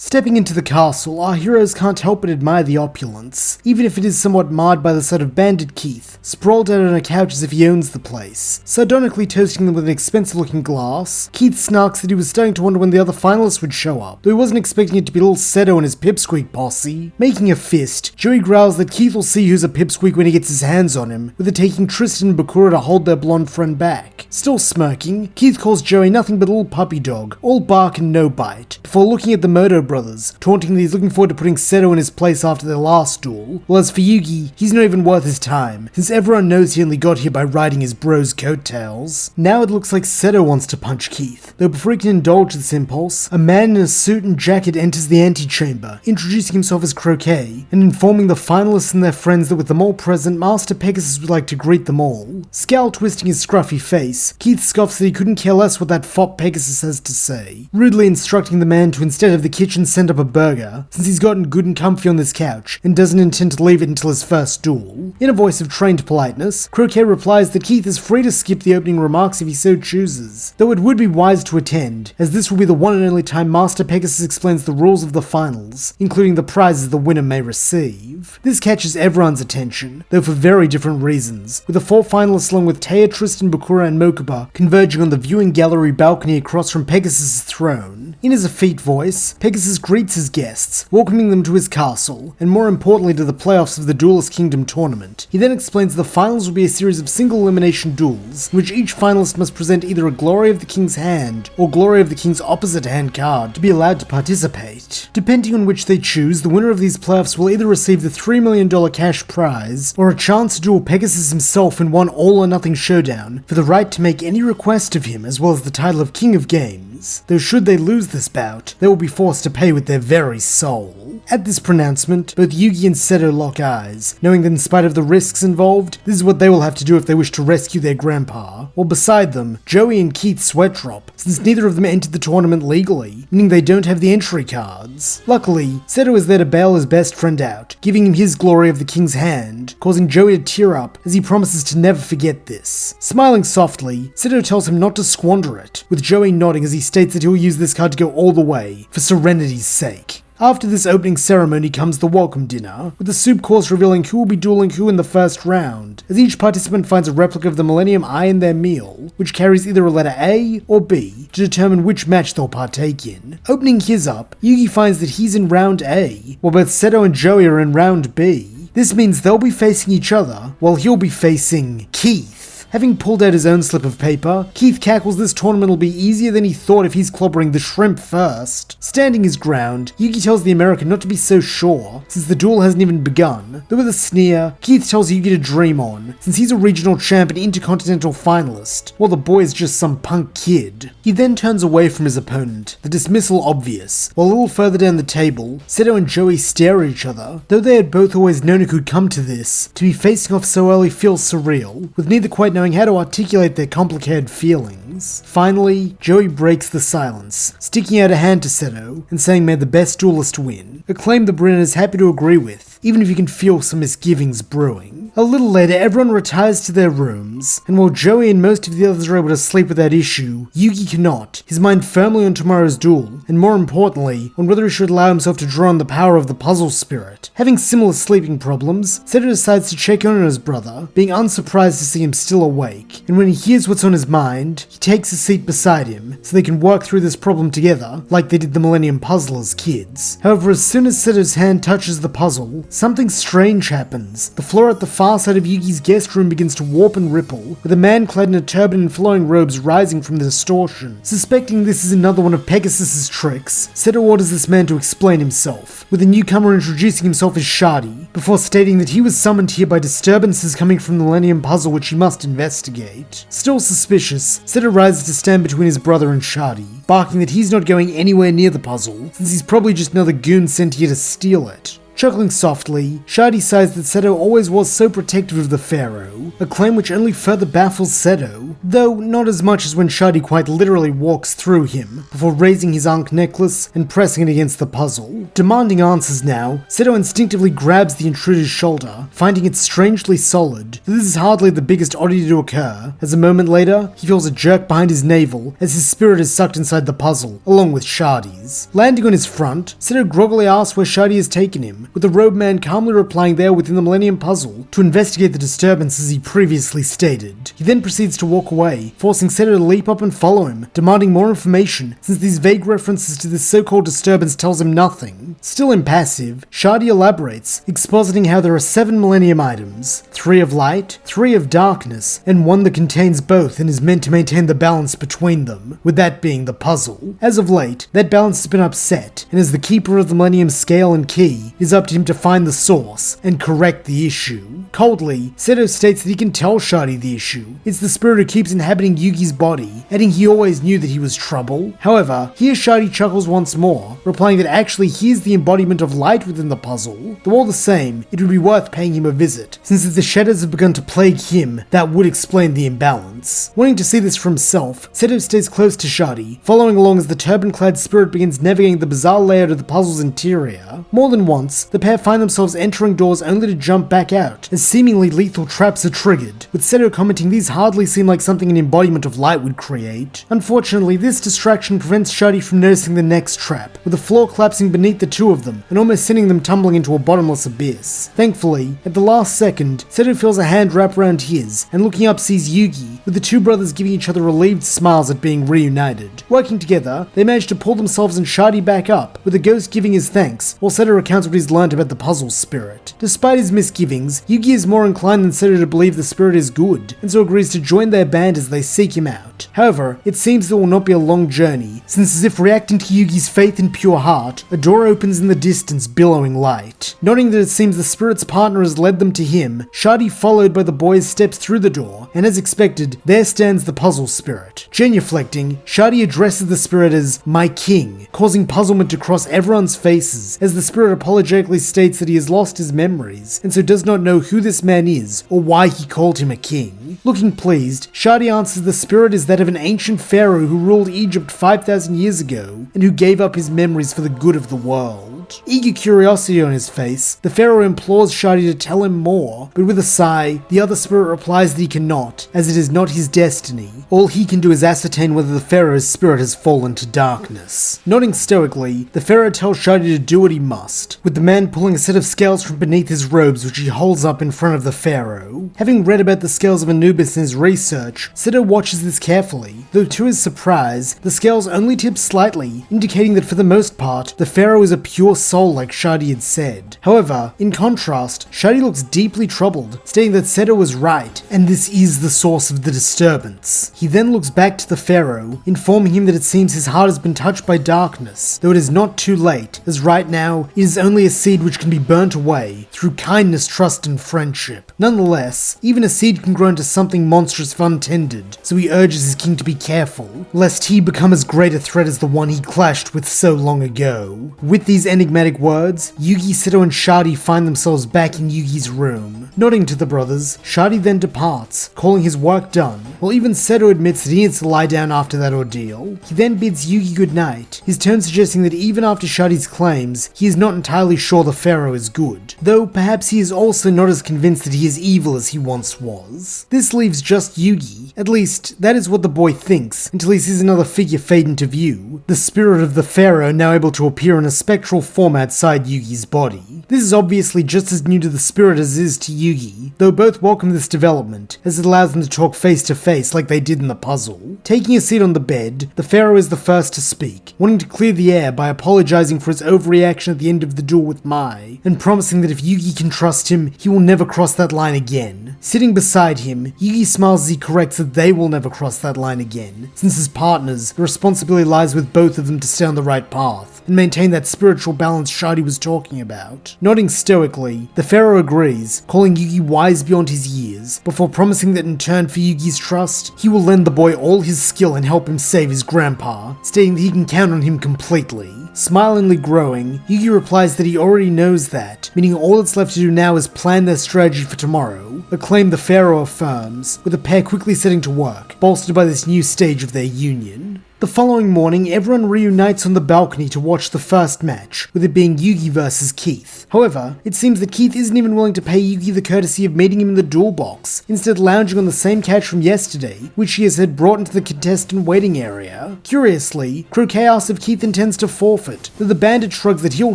Stepping into the castle, our heroes can't help but admire the opulence, even if it is somewhat marred by the sight of Bandit Keith, sprawled out on a couch as if he owns the place. Sardonically toasting them with an expensive-looking glass, Keith snarks that he was starting to wonder when the other finalists would show up, though he wasn't expecting it to be little Seto and his pipsqueak posse. Making a fist, Joey growls that Keith will see who's a pipsqueak when he gets his hands on him, with it taking Tristan and Bakura to hold their blonde friend back. Still smirking, Keith calls Joey nothing but a little puppy dog, all bark and no bite, before looking at the Moto brothers, taunting that he's looking forward to putting Seto in his place after their last duel. Well, as for Yugi, he's not even worth his time, since everyone knows he only got here by riding his bro's coattails. Now it looks like Seto wants to punch Keith, though before he can indulge this impulse, a man in a suit and jacket enters the antechamber, introducing himself as Croquet, and informing the finalists and their friends that with them all present, Master Pegasus would like to greet them all. Scowl twisting his scruffy face, Keith scoffs that he couldn't care less what that fop Pegasus has to say, rudely instructing the man to instead have the kitchen send up a burger, since he's gotten good and comfy on this couch, and doesn't intend to leave it until his first duel. In a voice of trained politeness, Croquet replies that Keith is free to skip the opening remarks if he so chooses, though it would be wise to attend, as this will be the one and only time Master Pegasus explains the rules of the finals, including the prizes the winner may receive. This catches everyone's attention, though for very different reasons, with the four finalists along with Taya, Tristan, Bakura, and Mokuba converging on the viewing gallery balcony across from Pegasus' throne. In his effete voice, Pegasus greets his guests, welcoming them to his castle, and more importantly to the playoffs of the Duelist Kingdom tournament. He then explains the finals will be a series of single elimination duels, in which each finalist must present either a Glory of the King's hand, or Glory of the King's opposite hand card to be allowed to participate. Depending on which they choose, the winner of these playoffs will either receive the $3 million cash prize, or a chance to duel Pegasus himself in one all-or-nothing showdown, for the right to make any request of him, as well as the title of King of Games. Though should they lose this bout, they will be forced to pay with their very soul. At this pronouncement, both Yugi and Seto lock eyes, knowing that in spite of the risks involved, this is what they will have to do if they wish to rescue their grandpa. While beside them, Joey and Keith sweat drop, since neither of them entered the tournament legally, meaning they don't have the entry cards. Luckily, Seto is there to bail his best friend out, giving him his Glory of the King's hand, causing Joey to tear up as he promises to never forget this. Smiling softly, Seto tells him not to squander it, with Joey nodding as he states that he'll use this card to go all the way, for serenity's sake. After this opening ceremony comes the welcome dinner, with the soup course revealing who will be dueling who in the first round, as each participant finds a replica of the Millennium Eye in their meal, which carries either a letter A or B to determine which match they'll partake in. Opening his up, Yugi finds that he's in round A, while both Seto and Joey are in round B. This means they'll be facing each other, while he'll be facing Keith. Having pulled out his own slip of paper, Keith cackles this tournament will be easier than he thought if he's clobbering the shrimp first. Standing his ground, Yugi tells the American not to be so sure, since the duel hasn't even begun. Though with a sneer, Keith tells Yugi to dream on, since he's a regional champ and intercontinental finalist, while the boy is just some punk kid. He then turns away from his opponent, the dismissal obvious, while a little further down the table, Seto and Joey stare at each other. Though they had both always known it could come to this, to be facing off so early feels surreal, with neither quite knowing how to articulate their complicated feelings. Finally, Joey breaks the silence, sticking out a hand to Seto and saying may the best duelist win, a claim the Brennan is happy to agree with, even if you can feel some misgivings brewing. A little later, everyone retires to their rooms, and while Joey and most of the others are able to sleep without issue, Yugi cannot, his mind firmly on tomorrow's duel, and more importantly, on whether he should allow himself to draw on the power of the puzzle spirit. Having similar sleeping problems, Seto decides to check in on his brother, being unsurprised to see him still awake, and when he hears what's on his mind, he takes a seat beside him, so they can work through this problem together, like they did the Millennium Puzzle as kids. However, as soon as Seto's hand touches the puzzle, something strange happens. The floor at the far side of Yugi's guest room begins to warp and ripple, with a man clad in a turban and flowing robes rising from the distortion. Suspecting this is another one of Pegasus's tricks, Seto orders this man to explain himself, with the newcomer introducing himself as Shadi, before stating that he was summoned here by disturbances coming from the Millennium Puzzle which he must investigate. Still suspicious, Seto rises to stand between his brother and Shadi, barking that he's not going anywhere near the puzzle, since he's probably just another goon sent here to steal it. Chuckling softly, Shadi sighs that Seto always was so protective of the pharaoh, a claim which only further baffles Seto, though not as much as when Shadi quite literally walks through him, before raising his ankh necklace and pressing it against the puzzle. Demanding answers now, Seto instinctively grabs the intruder's shoulder, finding it strangely solid. This is hardly the biggest oddity to occur, as a moment later, he feels a jerk behind his navel as his spirit is sucked inside the puzzle, along with Shadi's. Landing on his front, Seto groggily asks where Shadi has taken him, with the robed man calmly replying they are within the Millennium Puzzle to investigate the disturbances he previously stated. He then proceeds to walk away, forcing Seto to leap up and follow him, demanding more information since these vague references to this so-called disturbance tells him nothing. Still impassive, Shadi elaborates, expositing how there are 7 Millennium items, 3 of light, 3 of darkness, and 1 that contains both and is meant to maintain the balance between them, with that being the puzzle. As of late, that balance has been upset, and as the keeper of the Millennium Scale and Key, it is up to him to find the source and correct the issue. Coldly, Seto states that he can tell Shadi the issue. It's the spirit who keeps inhabiting Yugi's body, adding he always knew that he was trouble. However, here Shadi chuckles once more, replying that actually he is the embodiment of light within the puzzle, though all the same, it would be worth paying him a visit, since if the shadows have begun to plague him, that would explain the imbalance. Wanting to see this for himself, Seto stays close to Shadi, following along as the turban-clad spirit begins navigating the bizarre layout of the puzzle's interior. More than once, the pair find themselves entering doors only to jump back out, as seemingly lethal traps are triggered, with Seto commenting these hardly seem like something an embodiment of light would create. Unfortunately, this distraction prevents Shadi from noticing the next trap, with the floor collapsing beneath the two of them and almost sending them tumbling into a bottomless abyss. Thankfully, at the last second, Seto feels a hand wrap around his, and looking up sees Yugi, with the two brothers giving each other relieved smiles at being reunited. Working together, they manage to pull themselves and Shadi back up, with the ghost giving his thanks, while Seto recounts what he's learned about the puzzle spirit. Despite his misgivings, Yugi is more inclined than Seto to believe the spirit is good, and so agrees to join their band as they seek him out. However, it seems there will not be a long journey, since as if reacting to Yugi's faith and pure heart, a door opens in the distance billowing light. Noting that it seems the spirit's partner has led them to him, Shadi followed by the boys steps through the door, and as expected, there stands the puzzle spirit. Genuflecting, Shadi addresses the spirit as "my king," causing puzzlement to cross everyone's faces, as the spirit apologetically states that he has lost his memories, and so does not know who this man is, or why he called him a king. Looking pleased, Shadi answers the spirit is that of an ancient pharaoh who ruled Egypt 5,000 years ago, and who gave up his memories for the good of the world. Eager curiosity on his face, the pharaoh implores Shadi to tell him more, but with a sigh, the other spirit replies that he cannot, as it is not his destiny. All he can do is ascertain whether the pharaoh's spirit has fallen to darkness. Nodding stoically, the pharaoh tells Shadi to do what he must, with the man pulling a set of scales from beneath his robes which he holds up in front of the pharaoh. Having read about the scales of Anubis in his research, Seto watches this carefully, though to his surprise, the scales only tip slightly, indicating that for the most part, the pharaoh is a pure soul like Shadi had said. However, in contrast, Shadi looks deeply troubled, stating that Seto was right, and this is the source of the disturbance. He then looks back to the pharaoh, informing him that it seems his heart has been touched by darkness, though it is not too late, as right now, it is only a seed which can be burnt away, through kindness, trust, and friendship. Nonetheless, even a seed can grow into something monstrous if untended, so he urges his king to be careful, lest he become as great a threat as the one he clashed with so long ago. With these enigmatic words, Yugi, Seto, and Shadi find themselves back in Yugi's room. Nodding to the brothers, Shadi then departs, calling his work done, while even Seto admits that he needs to lie down after that ordeal. He then bids Yugi goodnight, his tone suggesting that even after Shadi's claims, he is not entirely sure the pharaoh is good, though perhaps he is also not as convinced that he is evil as he once was. This leaves just Yugi, at least that is what the boy thinks, until he sees another figure fade into view, the spirit of the pharaoh now able to appear in a spectral form outside Yugi's body. This is obviously just as new to the spirit as it is to Yugi, though both welcome this development, as it allows them to talk face to face like they did in the puzzle. Taking a seat on the bed, the pharaoh is the first to speak, wanting to clear the air by apologizing for his overreaction at the end of the duel with Mai, and promising that if Yugi can trust him, he will never cross that line again. Sitting beside him, Yugi smiles as he corrects that they will never cross that line again, since as partners, the responsibility lies with both of them to stay on the right path, and maintain that spiritual balance Shadi was talking about. Nodding stoically, the pharaoh agrees, calling Yugi wise beyond his years, before promising that in turn for Yugi's trust, he will lend the boy all his skill and help him save his grandpa, stating that he can count on him completely. Smilingly growing, Yugi replies that he already knows that, meaning all that's left to do now is plan their strategy for tomorrow, a claim the pharaoh affirms, with the pair quickly setting to work, bolstered by this new stage of their union. The following morning, everyone reunites on the balcony to watch the first match, with it being Yugi versus Keith. However, it seems that Keith isn't even willing to pay Yugi the courtesy of meeting him in the duel box, instead lounging on the same couch from yesterday, which he has had brought into the contestant waiting area. Curiously, Croquet asks if Keith intends to forfeit, though the bandit shrugs that he'll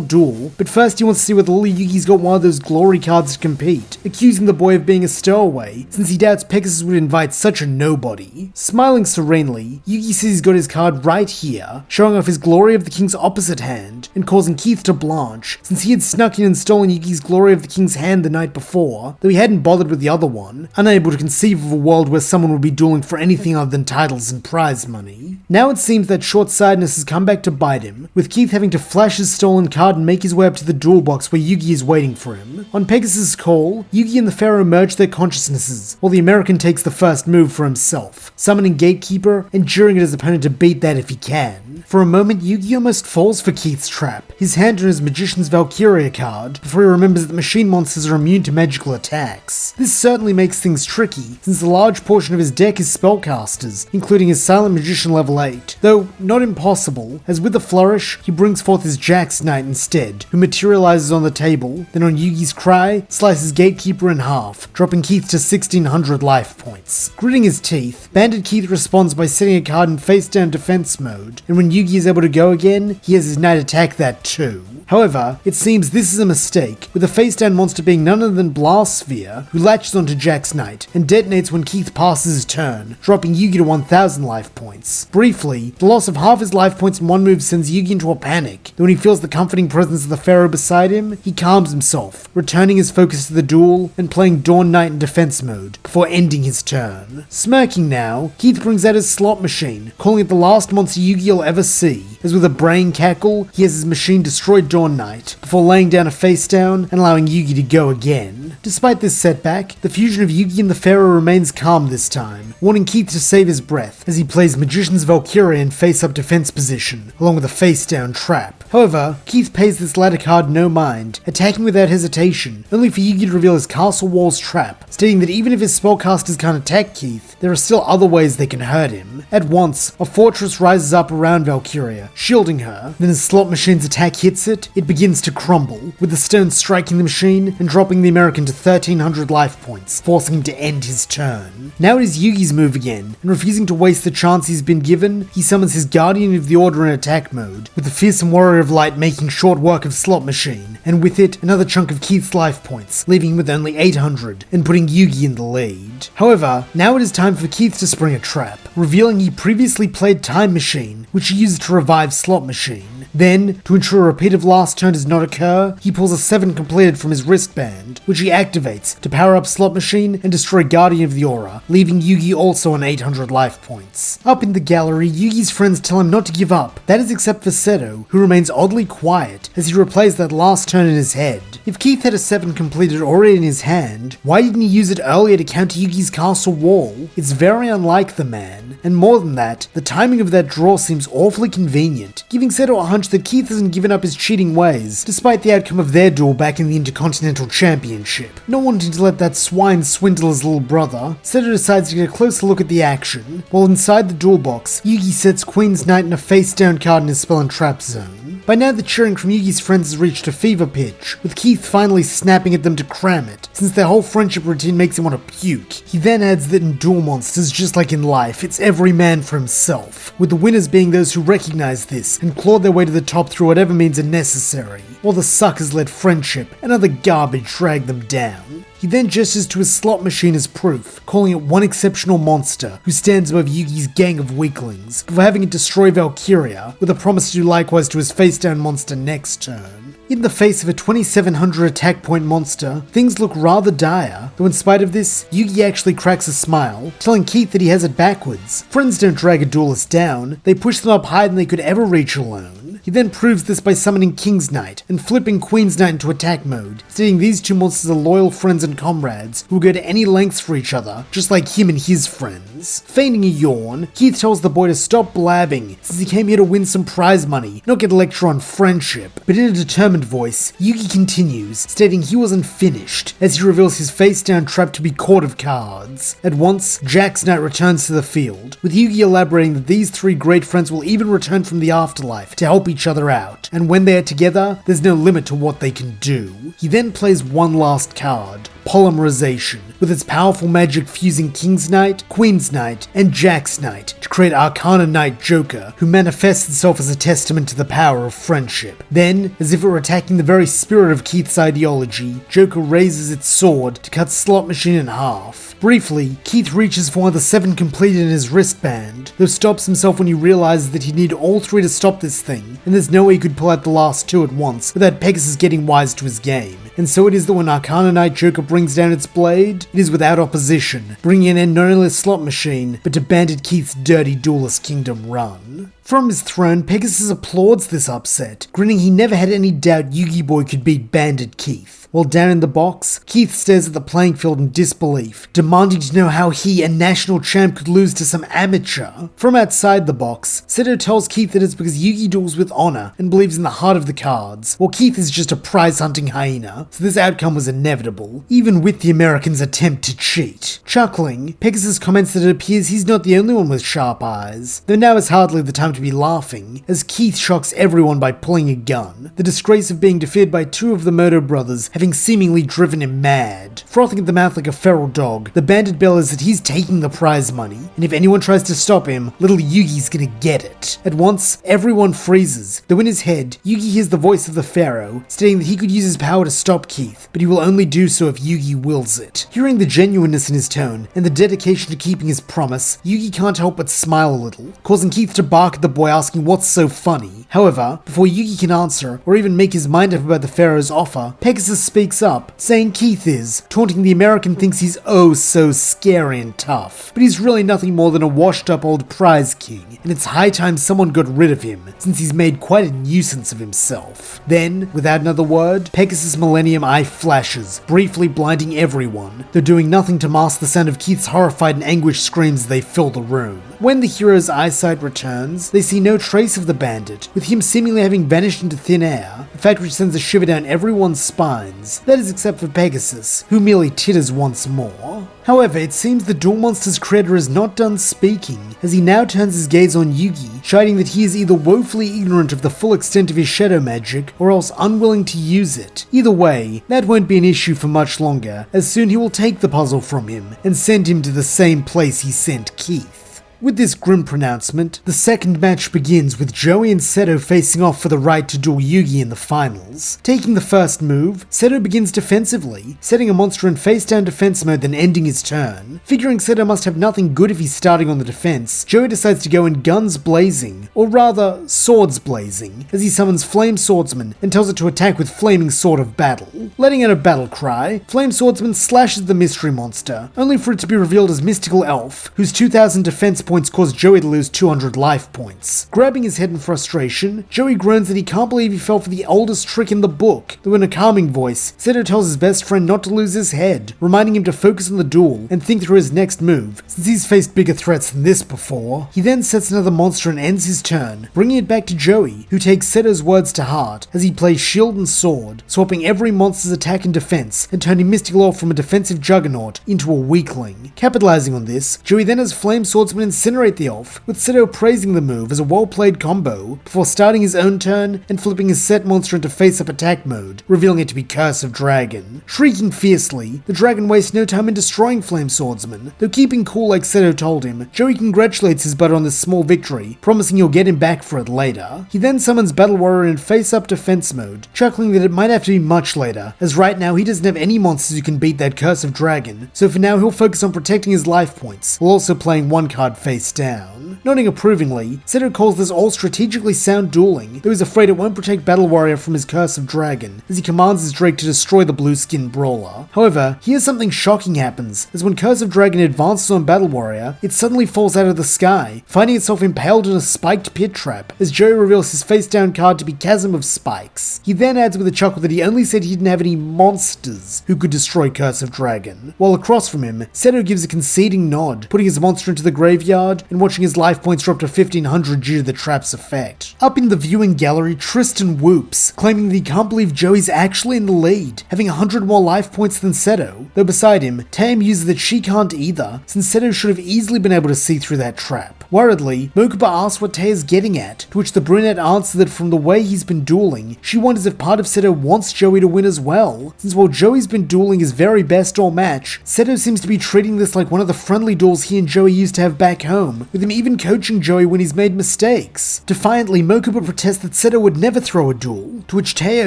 duel, but first he wants to see whether little Yugi's got one of those glory cards to compete, accusing the boy of being a stowaway, since he doubts Pegasus would invite such a nobody. Smiling serenely, Yugi says he's got his card right here, showing off his Glory of the King's opposite hand, and causing Keith to blanch, since he had snuck in and stolen Yugi's Glory of the King's hand the night before, though he hadn't bothered with the other one, unable to conceive of a world where someone would be dueling for anything other than titles and prize money. Now it seems that short-sightedness has come back to bite him, with Keith having to flash his stolen card and make his way up to the duel box where Yugi is waiting for him. On Pegasus' call, Yugi and the Pharaoh merge their consciousnesses, while the American takes the first move for himself, summoning Gatekeeper and juring at his opponent to beat that if he can. For a moment, Yugi almost falls for Keith's trap, his hand on his Magician's Valkyria card, before he remembers that machine monsters are immune to magical attacks. This certainly makes things tricky, since a large portion of his deck is spellcasters, including his Silent Magician level 8, though not impossible, as with a flourish, he brings forth his Jax Knight instead, who materializes on the table, then on Yugi's cry, slices Gatekeeper in half, dropping Keith to 1600 life points. Gritting his teeth, Bandit Keith responds by setting a card in face-down defense mode, and when Yugi is able to go again, he has his knight attack that too. However, it seems this is a mistake, with the face-down monster being none other than Blast Sphere, who latches onto Jack's knight and detonates when Keith passes his turn, dropping Yugi to 1000 life points. Briefly, the loss of half his life points in one move sends Yugi into a panic, though when he feels the comforting presence of the Pharaoh beside him, he calms himself, returning his focus to the duel and playing Dawn Knight in defense mode, before ending his turn. Smirking now, Keith brings out his slot machine, calling it the last monster Yugi will ever see, as with a brain cackle, he has his machine destroy Dawn Knight, before laying down a face down and allowing Yugi to go again. Despite this setback, the fusion of Yugi and the Pharaoh remains calm this time, warning Keith to save his breath as he plays Magician's Valkyria in face-up defense position, along with a face-down trap. However, Keith pays this latter card no mind, attacking without hesitation, only for Yugi to reveal his Castle Walls trap, stating that even if his spellcasters can't attack Keith, there are still other ways they can hurt him. At once, a fortress rises up around Valkyria, shielding her, then as Slot Machine's attack hits it, it begins to crumble, with the stone striking the machine and dropping the American to 1300 life points, forcing him to end his turn. Now it is Yugi's move again, and refusing to waste the chance he's been given, he summons his Guardian of the Order in attack mode, with the fearsome Warrior of Light making short work of Slot Machine, and with it, another chunk of Keith's life points, leaving him with only 800, and putting Yugi in the lead. However, now it is time for Keith to spring a trap, revealing he previously played Time Machine, which he used to revive Slot Machine. Then, to ensure a repeat of last turn does not occur, he pulls a 7 completed from his wristband, which he activates to power up Slot Machine and destroy Guardian of the Aura, leaving Yugi also on 800 life points. Up in the gallery, Yugi's friends tell him not to give up, that is except for Seto, who remains oddly quiet as he replays that last turn in his head. If Keith had a 7 completed already in his hand, why didn't he use it earlier to counter Yugi's castle wall? It's very unlike the man, and more than that, the timing of that draw seems awfully convenient, giving Seto a hunch that Keith hasn't given up his cheating ways, despite the outcome of their duel back in the Intercontinental Championship. Not wanting to let that swine swindle his little brother, Seto decides to get a closer look at the action, while inside the duel box, Yugi sets Queen's Knight in a face-down card in his spell and trap zone. By now the cheering from Yugi's friends has reached a fever pitch, with Keith finally snapping at them to cram it, since their whole friendship routine makes him want to puke. He then adds that in duel monsters, just like in life, it's every man for himself, with the winners being those who recognize this and claw their way to the top through whatever means are necessary, while the suckers let friendship and other garbage drag them down. He then gestures to his slot machine as proof, calling it one exceptional monster who stands above Yugi's gang of weaklings, before having it destroy Valkyria, with a promise to do likewise to his face-down monster next turn. In the face of a 2700 attack point monster, things look rather dire, though in spite of this, Yugi actually cracks a smile, telling Keith that he has it backwards. Friends don't drag a duelist down, they push them up higher than they could ever reach alone. He then proves this by summoning King's Knight and flipping Queen's Knight into attack mode, stating these two monsters are loyal friends and comrades who will go to any lengths for each other, just like him and his friends. Feigning a yawn, Keith tells the boy to stop blabbing, since he came here to win some prize money, not get a lecture on friendship. But in a determined voice, Yugi continues, stating he wasn't finished, as he reveals his face-down trap to be Court of Cards. At once, Jack's Knight returns to the field, with Yugi elaborating that these three great friends will even return from the afterlife to help each other out, and when they are together, there's no limit to what they can do. He then plays one last card, Polymerization, with its powerful magic fusing King's Knight, Queen's Knight, and Jack's Knight to create Arcana Knight Joker, who manifests itself as a testament to the power of friendship. Then, as if it were attacking the very spirit of Keith's ideology, Joker raises its sword to cut Slot Machine in half. Briefly, Keith reaches for one of the 7 completed in his wristband, though stops himself when he realizes that he'd need all 3 to stop this thing, and there's no way he could pull out the last 2 at once without Pegasus getting wise to his game. And so it is that when Arcana Knight Joker brings down its blade, it is without opposition, bringing an end not only to Slot Machine, but to Bandit Keith's dirty Duelist Kingdom run. From his throne, Pegasus applauds this upset, grinning he never had any doubt Yugi Boy could beat Bandit Keith. While down in the box, Keith stares at the playing field in disbelief, demanding to know how he, a national champ, could lose to some amateur. From outside the box, Seto tells Keith that it's because Yugi duels with honor and believes in the heart of the cards, while Keith is just a prize-hunting hyena, so this outcome was inevitable, even with the Americans' attempt to cheat. Chuckling, Pegasus comments that it appears he's not the only one with sharp eyes, though now is hardly the time to be laughing, as Keith shocks everyone by pulling a gun, the disgrace of being defeated by 2 of the Moto brothers having seemingly driven him mad. Frothing at the mouth like a feral dog, the bandit bellows that he's taking the prize money, and if anyone tries to stop him, little Yugi's gonna get it. At once, everyone freezes, though in his head, Yugi hears the voice of the Pharaoh, stating that he could use his power to stop Keith, but he will only do so if Yugi wills it. Hearing the genuineness in his tone, and the dedication to keeping his promise, Yugi can't help but smile a little, causing Keith to bark at the boy asking what's so funny. However, before Yugi can answer, or even make his mind up about the Pharaoh's offer, Pegasus speaks up, saying Keith is, taunting the American thinks he's oh so scary and tough, but he's really nothing more than a washed up old prize king, and it's high time someone got rid of him, since he's made quite a nuisance of himself. Then, without another word, Pegasus' Millennium Eye flashes, briefly blinding everyone, though doing nothing to mask the sound of Keith's horrified and anguished screams as they fill the room. When the hero's eyesight returns, they see no trace of the bandit, with him seemingly having vanished into thin air, a fact which sends a shiver down everyone's spines, that is except for Pegasus, who merely titters once more. However, it seems the Duel Monster's creator is not done speaking, as he now turns his gaze on Yugi, chiding that he is either woefully ignorant of the full extent of his shadow magic, or else unwilling to use it. Either way, that won't be an issue for much longer, as soon he will take the puzzle from him, and send him to the same place he sent Keith. With this grim pronouncement, the second match begins with Joey and Seto facing off for the right to duel Yugi in the finals. Taking the first move, Seto begins defensively, setting a monster in face-down defense mode then ending his turn. Figuring Seto must have nothing good if he's starting on the defense, Joey decides to go in guns blazing, or rather, swords blazing, as he summons Flame Swordsman and tells it to attack with Flaming Sword of Battle. Letting out a battle cry, Flame Swordsman slashes the mystery monster, only for it to be revealed as Mystical Elf, whose 2,000 defense points cause Joey to lose 200 life points. Grabbing his head in frustration, Joey groans that he can't believe he fell for the oldest trick in the book, though in a calming voice, Seto tells his best friend not to lose his head, reminding him to focus on the duel and think through his next move, since he's faced bigger threats than this before. He then sets another monster and ends his turn, bringing it back to Joey, who takes Seto's words to heart as he plays shield and sword, swapping every monster's attack and defense and turning Mystical Elf from a defensive juggernaut into a weakling. Capitalizing on this, Joey then has Flame Swordsman incinerate the elf, with Seto praising the move as a well-played combo, before starting his own turn and flipping his set monster into face-up attack mode, revealing it to be Curse of Dragon. Shrieking fiercely, the dragon wastes no time in destroying Flame Swordsman, though keeping cool like Seto told him, Joey congratulates his buddy on this small victory, promising he'll get him back for it later. He then summons Battle Warrior in face-up defense mode, chuckling that it might have to be much later, as right now he doesn't have any monsters who can beat that Curse of Dragon, so for now he'll focus on protecting his life points, while also playing one card face down. Nodding approvingly, Seto calls this all strategically sound dueling, though he's afraid it won't protect Battle Warrior from his curse of dragon, as he commands his Drake to destroy the blue-skinned brawler. However, here something shocking happens, as when Curse of Dragon advances on Battle Warrior, it suddenly falls out of the sky, finding itself impaled in a spiked pit trap, as Joey reveals his face-down card to be Chasm of Spikes. He then adds with a chuckle that he only said he didn't have any monsters who could destroy Curse of Dragon. While across from him, Seto gives a conceding nod, putting his monster into the graveyard and watching his life points drop to 1500 due to the trap's effect. Up in the viewing gallery, Tristan whoops, claiming that he can't believe Joey's actually in the lead, having 100 more life points than Seto, though beside him, Tam muses that she can't either, since Seto should have easily been able to see through that trap. Worriedly, Mokuba asks what Taya's getting at, to which the brunette answers that from the way he's been dueling, she wonders if part of Seto wants Joey to win as well, since while Joey's been dueling his very best all match, Seto seems to be treating this like one of the friendly duels he and Joey used to have back home, with him even coaching Joey when he's made mistakes. Defiantly, Mokuba protests that Seto would never throw a duel, to which Taya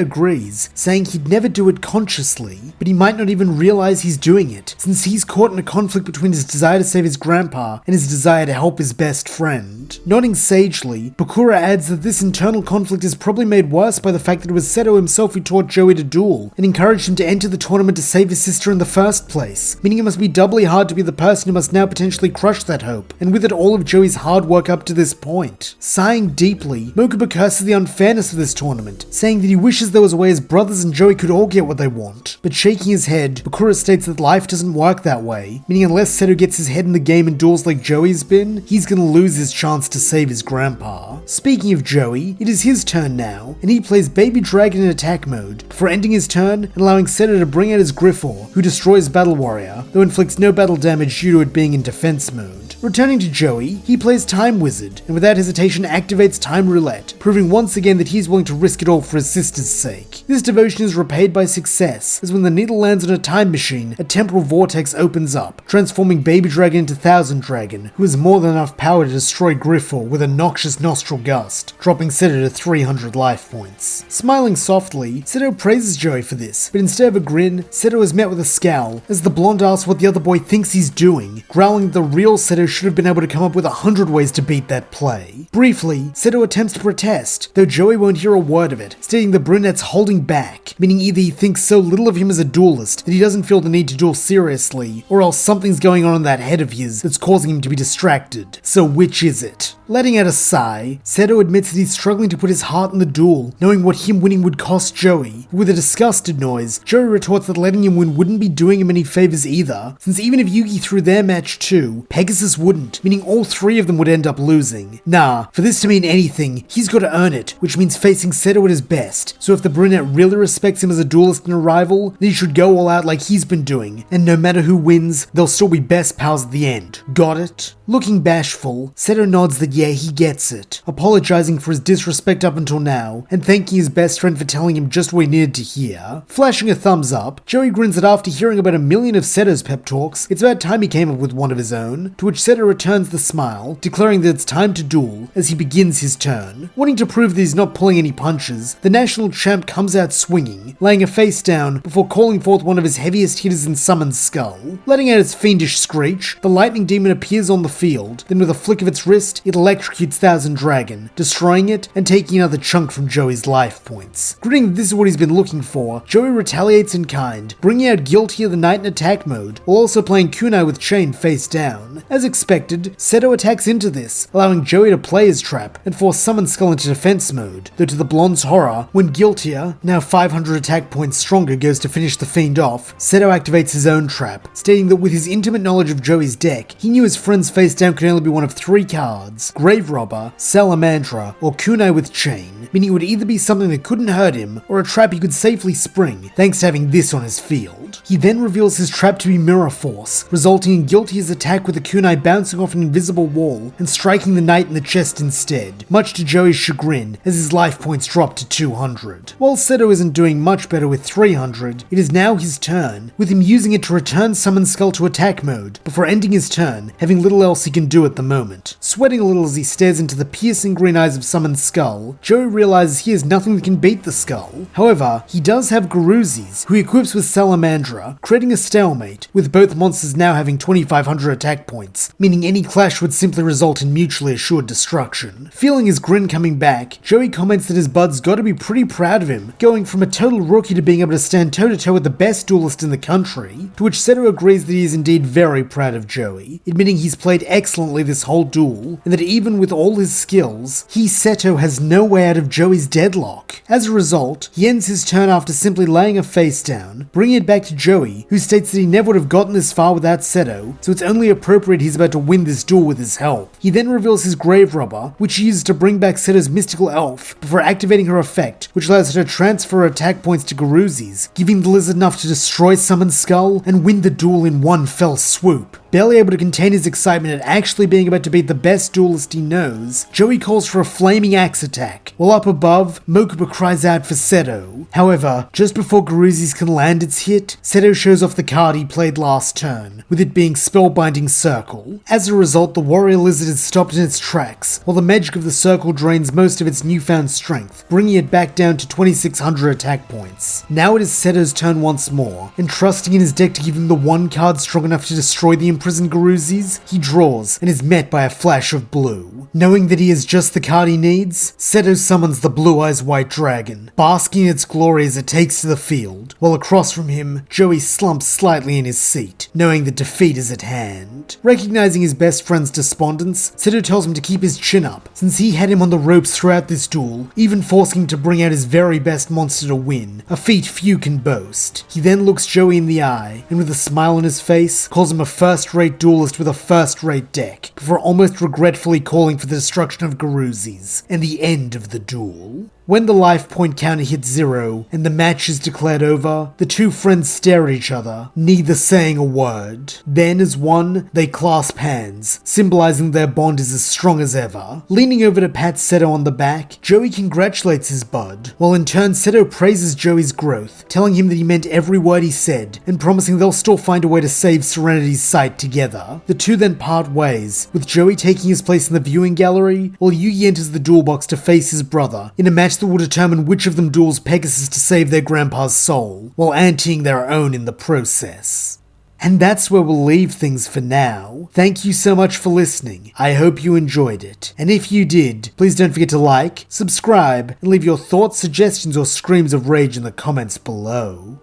agrees, saying he'd never do it consciously, but he might not even realize he's doing it, since he's caught in a conflict between his desire to save his grandpa and his desire to help his best friend. Nodding sagely, Bakura adds that this internal conflict is probably made worse by the fact that it was Seto himself who taught Joey to duel, and encouraged him to enter the tournament to save his sister in the first place, meaning it must be doubly hard to be the person who must now potentially crush that hope, and with it all of Joey's hard work up to this point. Sighing deeply, Mokuba curses the unfairness of this tournament, saying that he wishes there was a way his brothers and Joey could all get what they want. But shaking his head, Bakura states that life doesn't work that way, meaning unless Seto gets his head in the game and duels like Joey's been, he's gonna lose his chance to save his grandpa. Speaking of Joey, it is his turn now, and he plays Baby Dragon in attack mode, before ending his turn and allowing Seto to bring out his Griffor, who destroys Battle Warrior, though inflicts no battle damage due to it being in defense mode. Returning to Joey, he plays Time Wizard, and without hesitation activates Time Roulette, proving once again that he's willing to risk it all for his sister's sake. This devotion is repaid by success, as when the needle lands on a time machine, a temporal vortex opens up, transforming Baby Dragon into Thousand Dragon, who has more than enough power to destroy Griffor with a noxious nostril gust, dropping Seto to 300 life points. Smiling softly, Seto praises Joey for this, but instead of a grin, Seto is met with a scowl, as the blonde asks what the other boy thinks he's doing, growling that the real Seto should have been able to come up with 100 ways to beat that play. Briefly, Seto attempts to protest, though Joey won't hear a word of it, stating the brunette's holding back, meaning either he thinks so little of him as a duelist that he doesn't feel the need to duel seriously, or else something's going on in that head of his that's causing him to be distracted. So which is it? Letting out a sigh, Seto admits that he's struggling to put his heart in the duel, knowing what him winning would cost Joey. With a disgusted noise, Joey retorts that letting him win wouldn't be doing him any favors either, since even if Yugi threw their match too, Pegasus wouldn't, meaning all three of them would end up losing. Nah, for this to mean anything, he's got to earn it, which means facing Seto at his best, so if the brunette really respects him as a duelist and a rival, then he should go all out like he's been doing, and no matter who wins, they'll still be best pals at the end. Got it? Looking bashful, Seto nods that yeah, he gets it, apologizing for his disrespect up until now, and thanking his best friend for telling him just what he needed to hear. Flashing a thumbs up, Joey grins that after hearing about a million of Seto's pep talks, it's about time he came up with one of his own, to which Seto returns the smile, declaring that it's time to duel, as he begins his turn. Wanting to prove that he's not pulling any punches, the national champ comes out swinging, laying a face down before calling forth one of his heaviest hitters in Summon's Skull. Letting out its fiendish screech, the lightning demon appears on the field, then with a flick of its wrist, it electrocutes Thousand Dragon, destroying it and taking another chunk from Joey's life points. Grinning that this is what he's been looking for, Joey retaliates in kind, bringing out Guilty of the Night in attack mode, while also playing Kunai with Chain face down. As expected, Seto attacks into this, allowing Joey to play his trap and force Summon's Skull into defense mode, though to the blonde's horror, when Guiltier, now 500 attack points stronger, goes to finish the fiend off, Seto activates his own trap, stating that with his intimate knowledge of Joey's deck, he knew his friend's face down could only be one of three cards: Grave Robber, Salamandra, or Kunai with Chain, meaning it would either be something that couldn't hurt him, or a trap he could safely spring, thanks to having this on his field. He then reveals his trap to be Mirror Force, resulting in Guilty's attack with the Kunai bouncing off an invisible wall and striking the knight in the chest instead, much to Joey's chagrin, as his life points drop to 200. While Seto isn't doing doing much better with 300, it is now his turn, with him using it to return Summon Skull to attack mode before ending his turn, having little else he can do at the moment. Sweating a little as he stares into the piercing green eyes of Summon Skull, Joey realizes he has nothing that can beat the skull. However, he does have Garuzis, who he equips with Salamandra, creating a stalemate, with both monsters now having 2500 attack points, meaning any clash would simply result in mutually assured destruction. Feeling his grin coming back, Joey comments that his bud's gotta be pretty proud of him, going from a total rookie to being able to stand toe-to-toe with the best duelist in the country, to which Seto agrees that he is indeed very proud of Joey, admitting he's played excellently this whole duel, and that even with all his skills, he, Seto, has no way out of Joey's deadlock. As a result, he ends his turn after simply laying a face down, bringing it back to Joey, who states that he never would have gotten this far without Seto, so it's only appropriate he's about to win this duel with his help. He then reveals his grave robber, which he uses to bring back Seto's mystical elf, before activating her effect, which allows her to transfer her attack points to Garuzis, giving the lizard enough to destroy Summon Skull and win the duel in one fell swoop. Barely able to contain his excitement at actually being about to beat the best duelist he knows, Joey calls for a flaming axe attack, while up above, Mokuba cries out for Seto. However, just before Garuzis can land its hit, Seto shows off the card he played last turn, with it being Spellbinding Circle. As a result, the warrior lizard is stopped in its tracks, while the magic of the circle drains most of its newfound strength, bringing it back down to 2600 attack points. Now it is Seto's turn once more, and trusting in his deck to give him the one card strong enough to destroy the imprisoned Garuzis, he draws and is met by a flash of blue. Knowing that he has just the card he needs, Seto summons the Blue Eyes White Dragon, basking in its glory as it takes to the field, while across from him, Joey slumps slightly in his seat, knowing that defeat is at hand. Recognizing his best friend's despondence, Seto tells him to keep his chin up, since he had him on the ropes throughout this duel, even forcing him to bring out his very best monster to win, a feat few can boast. He then looks Joey in the eye, and with a smile on his face, calls him a first-rate duelist with a first-rate deck, before almost regretfully calling for the destruction of Garuzis, and the end of the duel. When the life point counter hits 0, and the match is declared over, the two friends stare at each other, neither saying a word. Then, as one, they clasp hands, symbolizing their bond is as strong as ever. Leaning over to pat Seto on the back, Joey congratulates his bud, while in turn Seto praises Joey's growth, telling him that he meant every word he said, and promising they'll still find a way to save Serenity's sight together. The two then part ways, with Joey taking his place in the viewing gallery, while Yugi enters the duel box to face his brother, in a match that will determine which of them duels Pegasus to save their grandpa's soul, while anteing their own in the process. And that's where we'll leave things for now. Thank you so much for listening. I hope you enjoyed it. And if you did, please don't forget to like, subscribe, and leave your thoughts, suggestions, or screams of rage in the comments below.